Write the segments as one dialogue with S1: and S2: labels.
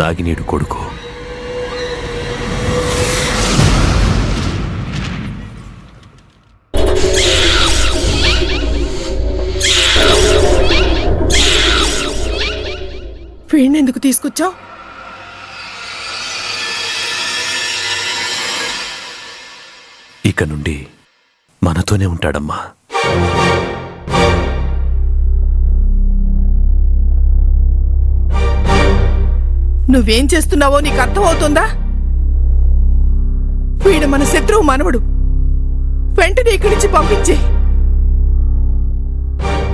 S1: నాగినీడు కొడుకు.
S2: వీణెందుకు తీసుకొచ్చావు?
S1: ఇక నుండి మనతోనే ఉంటాడమ్మా.
S2: నువ్వేం చేస్తున్నావో నీకు అర్థమవుతుందా? వీడు మన శత్రువు మనవడు. వెంటనే ఇక్కడి నుంచి పంపించే.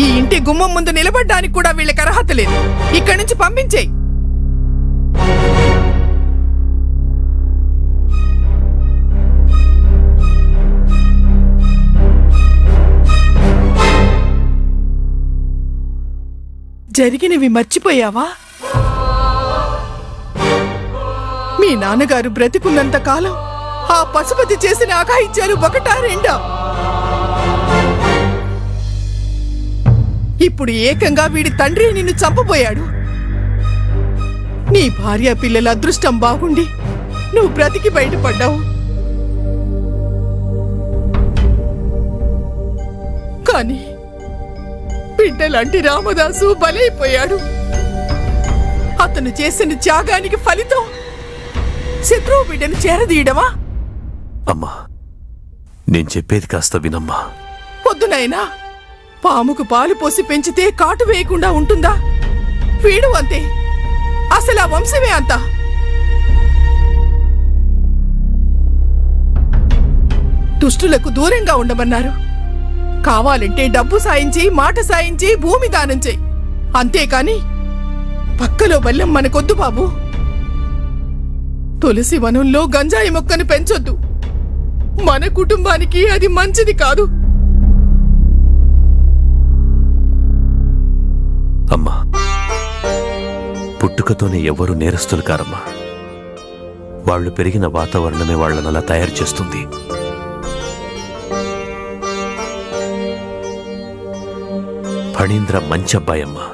S2: ఈ ఇంటి గుమ్మం ముందు నిలబడ్డానికి కూడా వీళ్ళకి అర్హత లేదు. ఇక్కడి నుంచి పంపించేయి. జరిగినవి మర్చిపోయావా? మీ నాన్నగారు బ్రతికున్నంత కాలం ఆ పశుపతి చేసిన అఘాయిత్యాలు ఒకటా రెండా? ఇప్పుడు ఏకంగా వీడి తండ్రి నిన్ను చంపబోయాడు. నీ భార్య పిల్లల అదృష్టం బాగుండి నువ్వు బ్రతికి బయటపడ్డావు. కానీ బిడ్డలాంటి రామదాసు బలైపోయాడు. అతను చేసిన త్యాగానికి ఫలితం శత్రువు బిడ్డను చేరదీయడమా?
S1: అమ్మా, నేను చెప్పేది కాస్త వినమ్మా.
S2: పొద్దునైనా పాముకు పాలు పోసి పెంచితే కాటు వేయకుండా ఉంటుందా? వీడు అంతే. అసలు ఆ వంశమే అంతా. దుష్టులకు దూరంగా ఉండమన్నారు. కావాలంటే డబ్బు సాయించి, మాట సాయించి, భూమి దానం చేయి. అంతేకాని పక్కలో బల్లెం మనకొద్దు బాబు. తులసి వనంలో గంజాయి మొక్కను పెంచొద్దు. మన కుటుంబానికి అది మంచిది కాదు.
S1: అమ్మా, పుట్టుకతోనే ఎవ్వరూ నేరస్తులు కారమ్మా. వాళ్ళు పెరిగిన వాతావరణమే వాళ్ళని అలా తయారు చేస్తుంది. ఫణీంద్ర మంచి అబ్బాయమ్మా.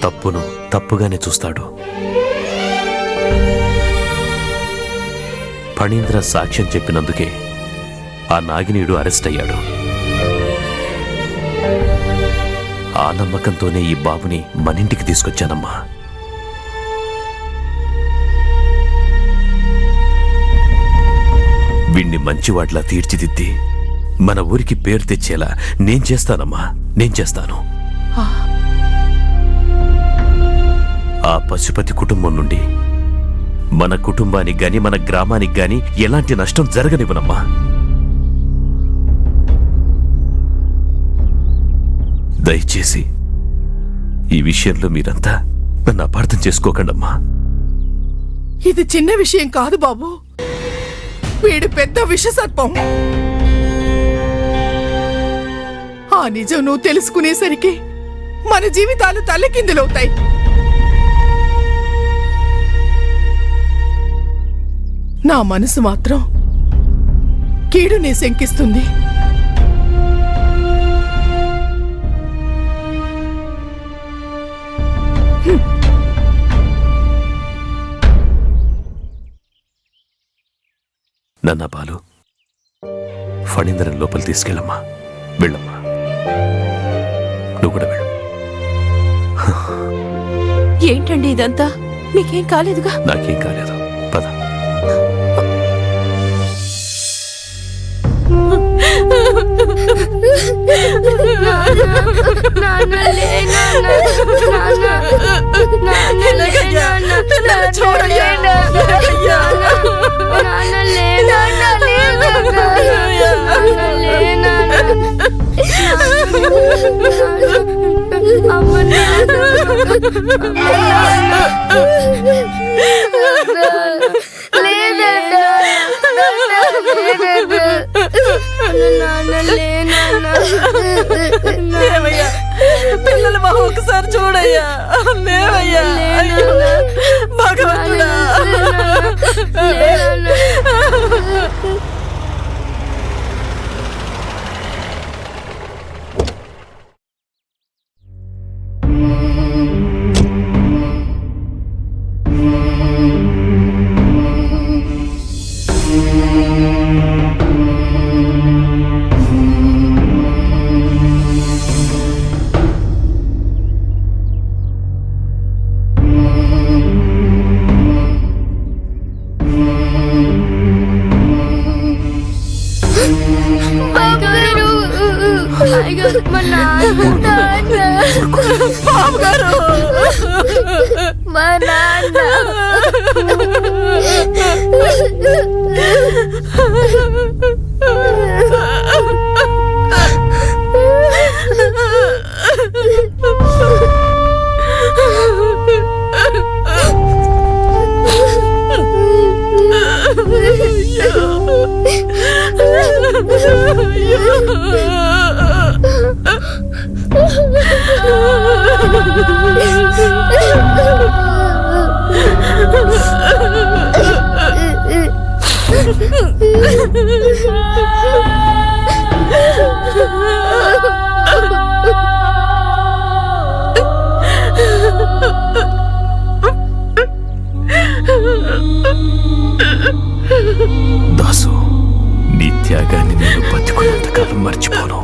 S1: తప్పును తప్పుగానే చూస్తాడు. ఫణీంద్ర సాక్ష్యం చెప్పినందుకే ఆ నాగినీడు అరెస్ట్ అయ్యాడు. ఆ నమ్మకంతోనే ఈ బాబుని మనింటికి తీసుకొచ్చానమ్మా. వీణ్ణి మంచివాడ్లా తీర్చిదిద్ది మన ఊరికి పేరు తెచ్చేలా నేను చేస్తానమ్మా. నేను చేస్తాను. ఆ పశుపతి కుటుంబం నుండి మన కుటుంబానికి గాని మన గ్రామానికి గాని ఎలాంటి నష్టం జరగనివ్వనమ్మా. దయచేసి ఈ విషయంలో మీరంతా నన్ను అపార్థం చేసుకోకండమ్మా.
S2: ఇది చిన్న విషయం కాదు బాబు. వీడు పెద్ద విషసర్పం. ఆ నిజం నువ్వు తెలుసుకునేసరికి మన జీవితాలు తల్లకిందులవుతాయి. నా మనసు మాత్రం కీడునే శంకిస్తుంది.
S1: నన్న బాలు, ఫణీంద్రన్ లోపలి తీసుకెళ్ళమ్మా. వెళ్ళమ్మా, నువ్వు కూడా వెళ్ళు.
S3: ఏంటండి ఇదంతా? మీకేం కాలేదుగా?
S1: నాకేం కాలేదు. పద.
S3: పిల్లలు మా ఒకసారి చూడయ్యా. లేవయ్యా, భగవంతుడా.
S4: అయ్యో మా నాన్న
S3: బాబు గారు
S4: మా నాన్న
S1: దాసు, నీ త్యాగాన్ని నేను బతికున్నంతకాలం మర్చిపోను.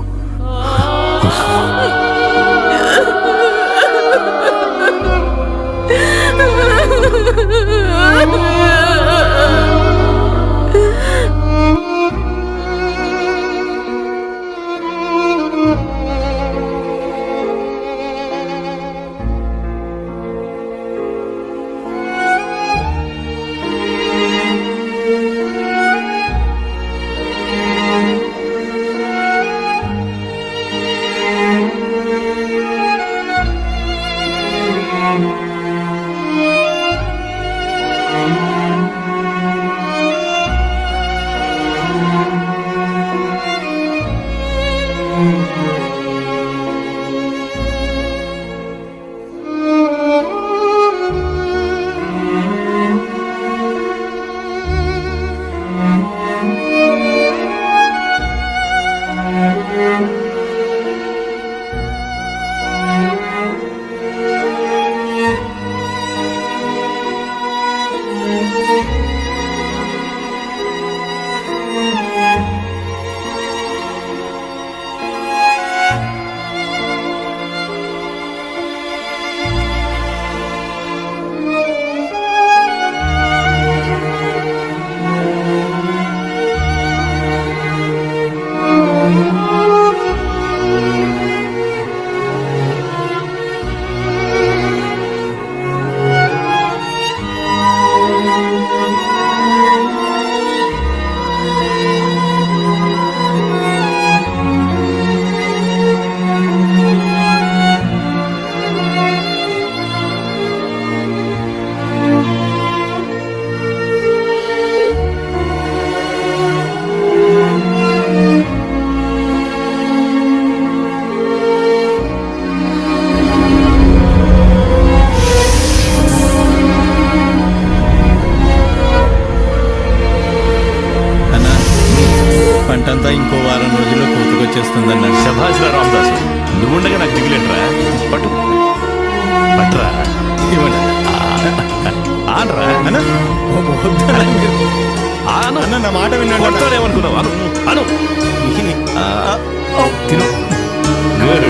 S5: పంటంతా ఇంకో వారం రోజుల్లో కోతకొచ్చేస్తుందన్న.
S1: శభాష్రా రామదాసు, నువ్వుండగా నాకు దిగులేంట్రా. పట్టు పట్రా,
S5: ఇవ్వండి
S1: ఆనరా
S5: అన్న.
S1: ఆను.
S5: అన్న నా మాట వినండి.
S1: కొడతానేమనుకున్నావు? అను అను తిను. గుడ్.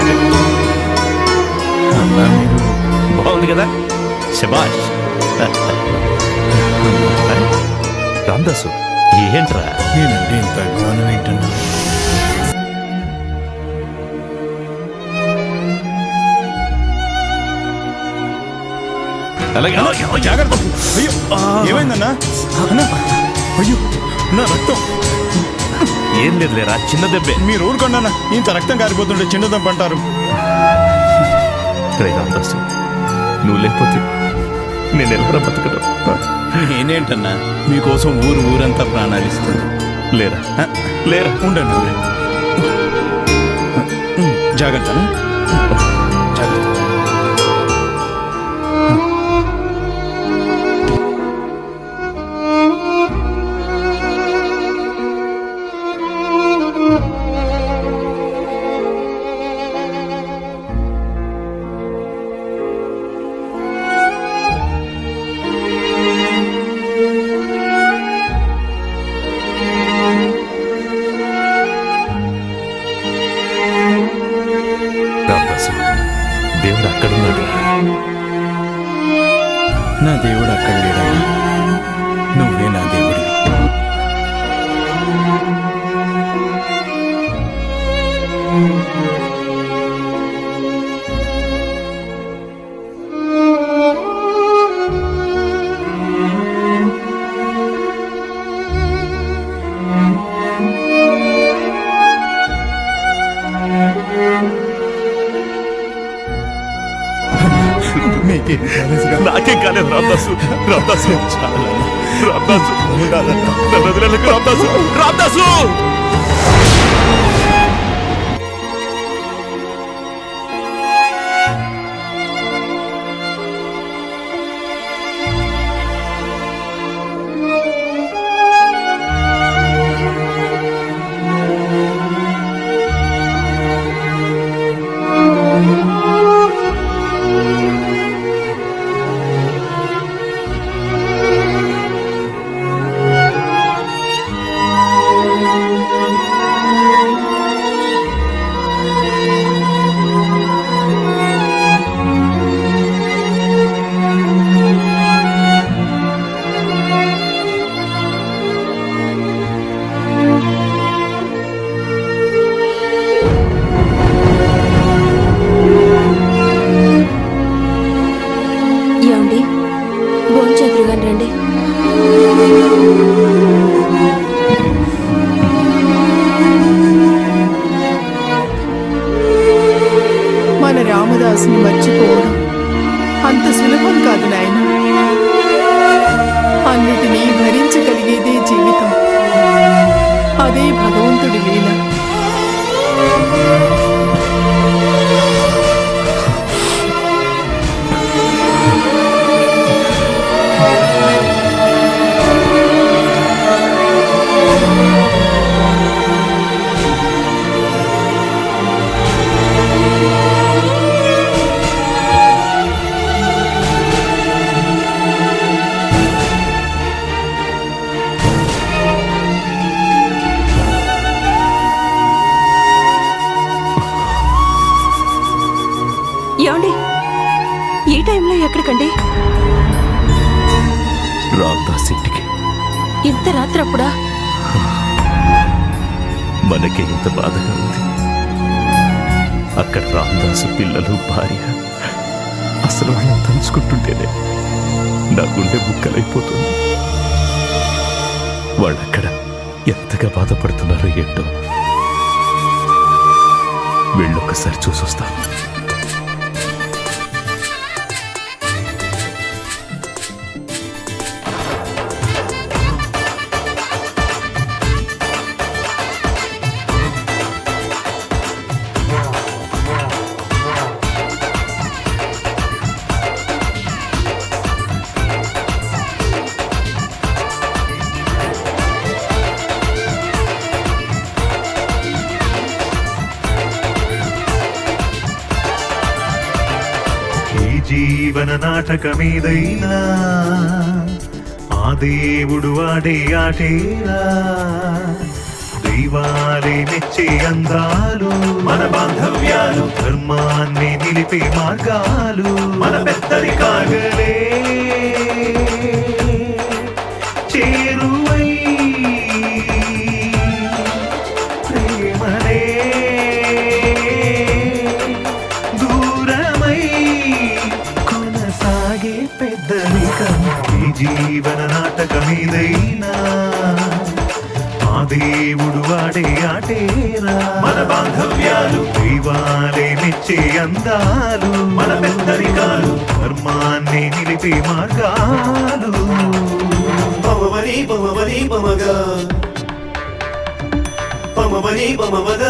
S5: అన్న మీరు
S1: బాగుంది కదా, శభాష్. రామదాసు, ఏంట్రా?
S5: నేనంటే ఇంత అభిమానం ఏంటన్నా?
S1: అలాగే
S5: జాగ్రత్త. అయ్యో ఏమైందన్నా? అన్న అయ్యో నా రక్తం.
S1: ఏం లేదులేరా, చిన్న దెబ్బే.
S5: మీరు ఊరుకోండి, ఇంత రక్తం కారిపోతుంటే చిన్న దెబ్బ అంటారు.
S1: రే రామదాసు, నువ్వు లేకపోతే నేను ఎవరా బతకడం?
S5: నేనేంటన్నా మీకోసం ఊరంతా ప్రాణాలు ఇస్తుంది.
S1: లేరా లేరా,
S5: ఉండండి జాగ్రత్త జాగ్రత్త.
S1: రామదాసు, నాకేం కాలేదు రామదాసు. రామదాసు రామదాసు
S5: ఉండాలన్నా.
S1: నన్ను వదిలేకు రామదాసు. రామదాసు
S3: ఏమండి భోంచేతురుగాని రండి.
S2: మన రామదాసుని మర్చిపోవడం అంత సులభం కాదు నాయన. అన్నిటినీ భరించగలిగేదే జీవితం. అదే భగవంతుడి లీల.
S3: ఏమండి ఈ టైంలో ఎక్కడికండి?
S1: రామదాస్ ఇంటికి.
S3: ఇంత రాత్రప్పుడా?
S1: మనకే ఇంత బాధగా ఉంది. అక్కడ రామదాసు పిల్లలు భార్య అసలు వాళ్ళని తలుచుకుంటుంటేనే నా గుండె బుక్కలైపోతుంది. వాళ్ళక్కడ ఎంతగా బాధపడుతున్నారో ఏంటో. వెళ్ళొక్కసారి చూసొస్తాను.
S6: జీవన నాటకమేదైనా ఆ దేవుడు ఆడే ఆటేలా. దైవాలే మెచ్చే అందాలు మన బాంధవ్యాలు, ధర్మాన్ని నిలిపే మార్గాలు మన పెద్దరికాగలే చేరువై ప్రేమలే దూరమై కొనసాగే పెద్దరికం. ఈ జీవన నాటకమేదైనా ఆ దేవుడు వాడే ఆటేరా. మన బాంధవ్యాలు దైవాలే మెచ్చే అందాలు మన పెద్దరికాలు, ధర్మాన్ని నిలిపే మార్గాలు.
S7: పమవని పమవని పమగా పమవని పమవద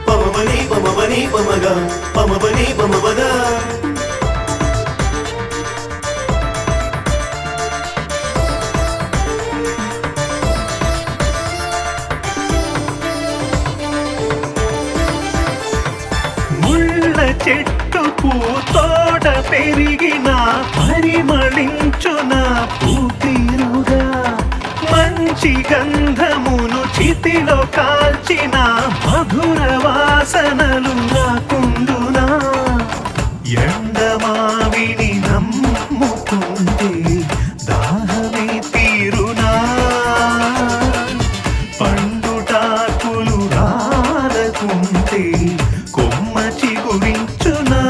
S7: పమవని పమవని పమగా పమవని పమవద.
S6: ముళ్ళ చెట్టు పూతోట పెరిగిన పరిమళించున పూతీరుగా, మంచి గంధమును చితిలో కాల్చిన మధుర వాసనలు నాకుండునా. ఎండమావిని నమ్ముకుంటే దాహమే తీరునా, పండుటాకులు రాలకుంటే కొమ్మ చిగురించునా.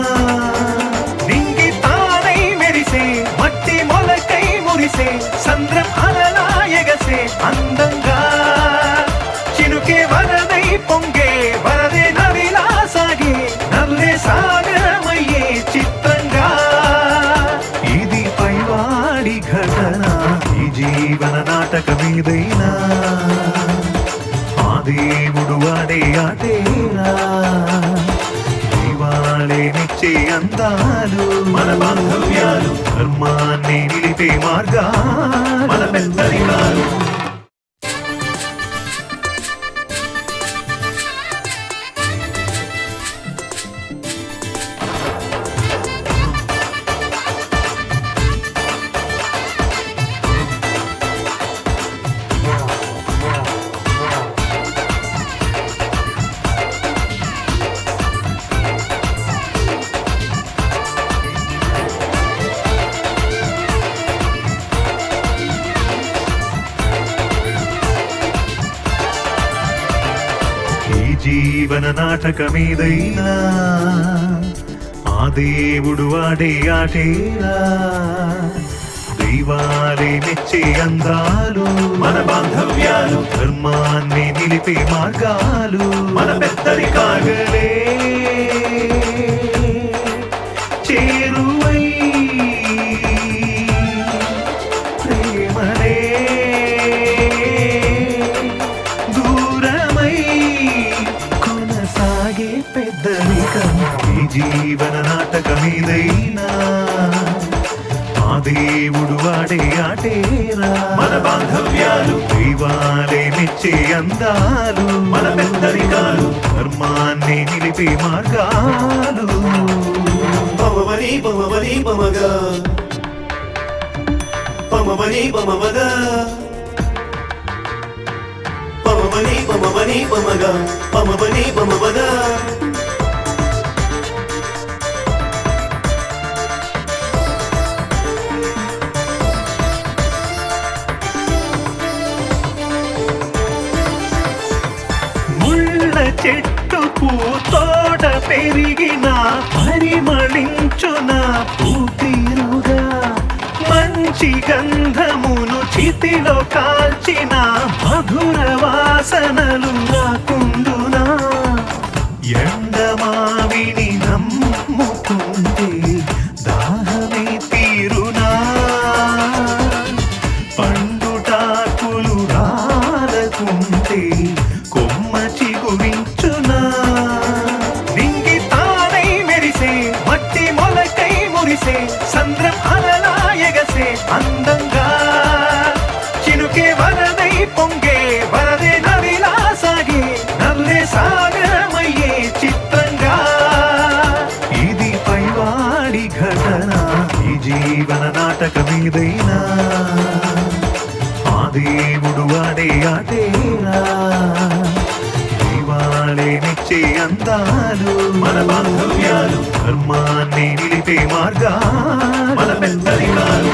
S6: నింగి తానై మెరిసే మట్టి మొలకై మురిసే సంద్రం అలలా ఎగసే అందంగా, చినుకే వరదై పొంగే వరదే నదిలా సాగే నవ్వే సాగరమయ్యే చిత్ర పైవాడి ఘటన ఈ జీవన నాటకమేదైనా ఆ దేవుడు వాడే ఆటేరా దైవాలే నిచ్చే అందాలు మన బాంధవ్యాలు ధర్మాన్ని నిలిపే మార్గాలు మన పెద్దరికాలు జీవన నాటకమేదైనా ఆ దేవుడు వాడే ఆటేరా దైవాలే మెచ్చే అందాలు మన బాంధవ్యాలు ధర్మాన్ని నిలిపే మార్గాలు మన పెద్దరికాలే చేరువై ప్రేమలే పెద్దరికం ఈ జీవన నాటకమేదైనా ఆ దేవుడు వాడే ఆటేరా మన బాంధవ్యాలు దైవాలే మెచ్చే అందాలు మన పెద్దరికాలు ధర్మాన్ని నిలిపే మార్గాలు
S7: పమబని పమబని పమగా పమబని పమబద పమబని పమబని పమగా పమబని పమబద
S6: ముళ్ళ చెట్టు పూతోట పెరిగిన పరిమళించున పూతీరుగా మంచి గంధమును చితిలో కాల్చిన మధుర వాసనలు రాకుండునా ఎండమావిని నమ్ముకుంటే దాహమే తీరునా పండుటాకులు రాలకుంటే కొమ్మ చిగురించునా నింగి తానై మెరిసే మట్టి మొలకై మురిసే సంద్రం అలలా ఎగసే అందంగా చినుకే వరదై పొంగే వరదే నదిలా సాగే నల్లే సాగరమయ్యే చిత్రంగా ఇది పైవాడి ఘటన ఈ జీవన నాటకమేదైనా ఆ దేవుడు వాడే ఆటేరా దైవాలే నిచ్చే అందాలు మన బాంధవ్యాలు ధర్మాన్ని నిలిపే మార్గాలు మన పెద్దరికాలు